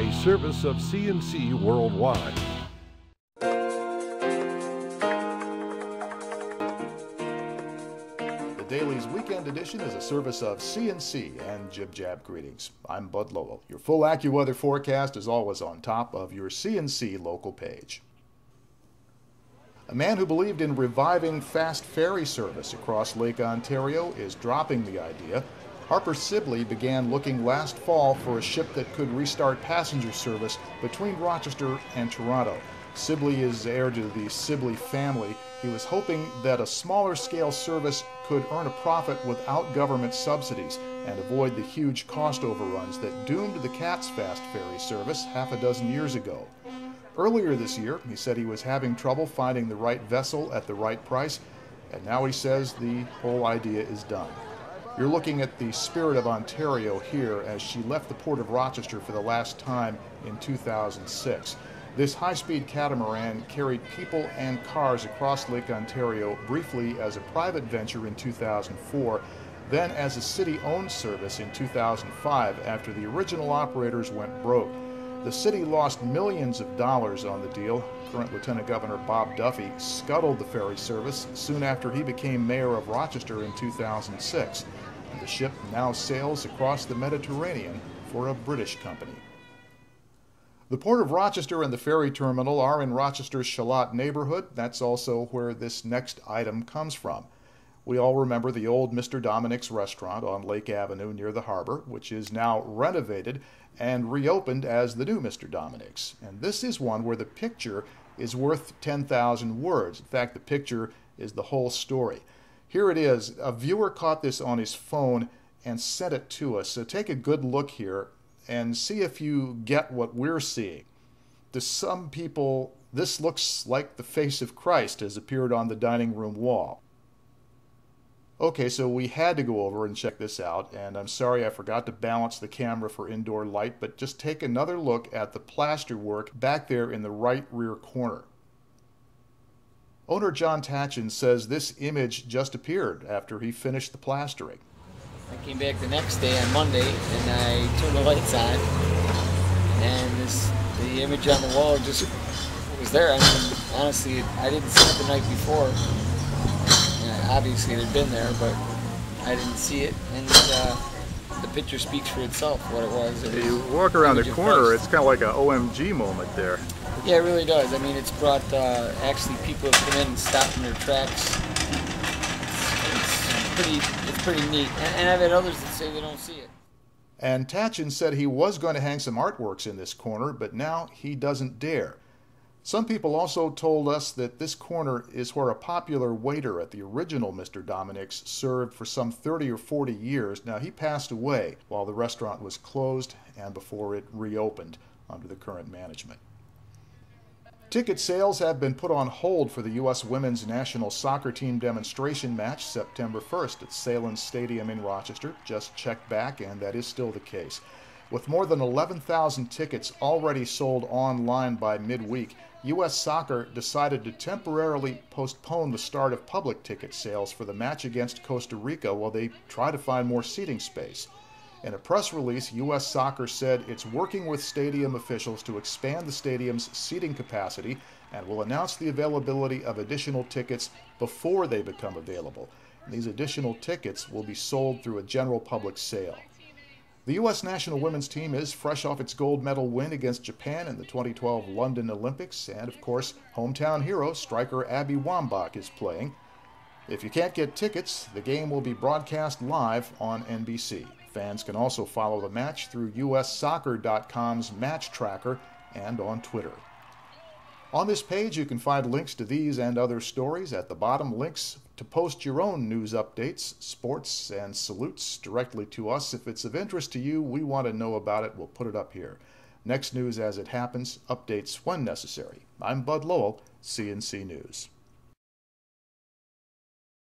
a service of CNC Worldwide. The Daily's Weekend Edition is a service of CNC and Jib Jab greetings. I'm Bud Lowell. Your full AccuWeather forecast is always on top of your CNC local page. A man who believed in reviving fast ferry service across Lake Ontario is dropping the idea. Harper Sibley began looking last fall for a ship that could restart passenger service between Rochester and Toronto. Sibley is heir to the Sibley family. He was hoping that a smaller scale service could earn a profit without government subsidies and avoid the huge cost overruns that doomed the Cat's Fast ferry service half a dozen years ago. Earlier this year, he said he was having trouble finding the right vessel at the right price, and now he says the whole idea is done. You're looking at the Spirit of Ontario here as she left the port of Rochester for the last time in 2006. This high-speed catamaran carried people and cars across Lake Ontario briefly as a private venture in 2004, then as a city-owned service in 2005 after the original operators went broke. The city lost millions of dollars on the deal. Current Lieutenant Governor Bob Duffy scuttled the ferry service soon after he became mayor of Rochester in 2006. And the ship now sails across the Mediterranean for a British company. The Port of Rochester and the ferry terminal are in Rochester's Charlotte neighborhood. That's also where this next item comes from. We all remember the old Mr. Dominic's restaurant on Lake Avenue near the harbor, which is now renovated and reopened as the new Mr. Dominic's. And this is one where the picture is worth 10,000 words. In fact, the picture is the whole story. Here it is. A viewer caught this on his phone and sent it to us. So take a good look here and see if you get what we're seeing. To some people, this looks like the face of Christ has appeared on the dining room wall. Okay, so we had to go over and check this out, and I'm sorry I forgot to balance the camera for indoor light, but just take another look at the plaster work back there in the right rear corner. Owner John Tatchin says this image just appeared after he finished the plastering. I came back the next day on Monday and I turned the lights on, and the image on the wall just was there. I mean, honestly, I didn't see it the night before. Obviously it had been there, but I didn't see it, and the picture speaks for itself, what it was. You walk around the corner, it's kind of like an OMG moment there. Yeah, it really does. I mean, it's brought, actually people have come in and stopped in their tracks. It's pretty neat, and I've had others that say they don't see it. And Tatchin said he was going to hang some artworks in this corner, but now he doesn't dare. Some people also told us that this corner is where a popular waiter at the original Mr. Dominic's served for some 30 or 40 years. Now, he passed away while the restaurant was closed and before it reopened under the current management. Ticket sales have been put on hold for the U.S. women's national soccer team demonstration match September 1st at Salem Stadium in Rochester. Just checked back, and that is still the case. With more than 11,000 tickets already sold online by midweek, U.S. Soccer decided to temporarily postpone the start of public ticket sales for the match against Costa Rica while they try to find more seating space. In a press release, U.S. Soccer said it's working with stadium officials to expand the stadium's seating capacity and will announce the availability of additional tickets before they become available. These additional tickets will be sold through a general public sale. The U.S. national women's team is fresh off its gold medal win against Japan in the 2012 London Olympics, and of course, hometown hero striker Abby Wambach is playing. If you can't get tickets, the game will be broadcast live on NBC. Fans can also follow the match through ussoccer.com's match tracker and on Twitter. On this page, you can find links to these and other stories. At the bottom, links to post your own news updates, sports, and salutes directly to us. If it's of interest to you, we want to know about it. We'll put it up here. Next news as it happens, updates when necessary. I'm Bud Lowell, CNC News.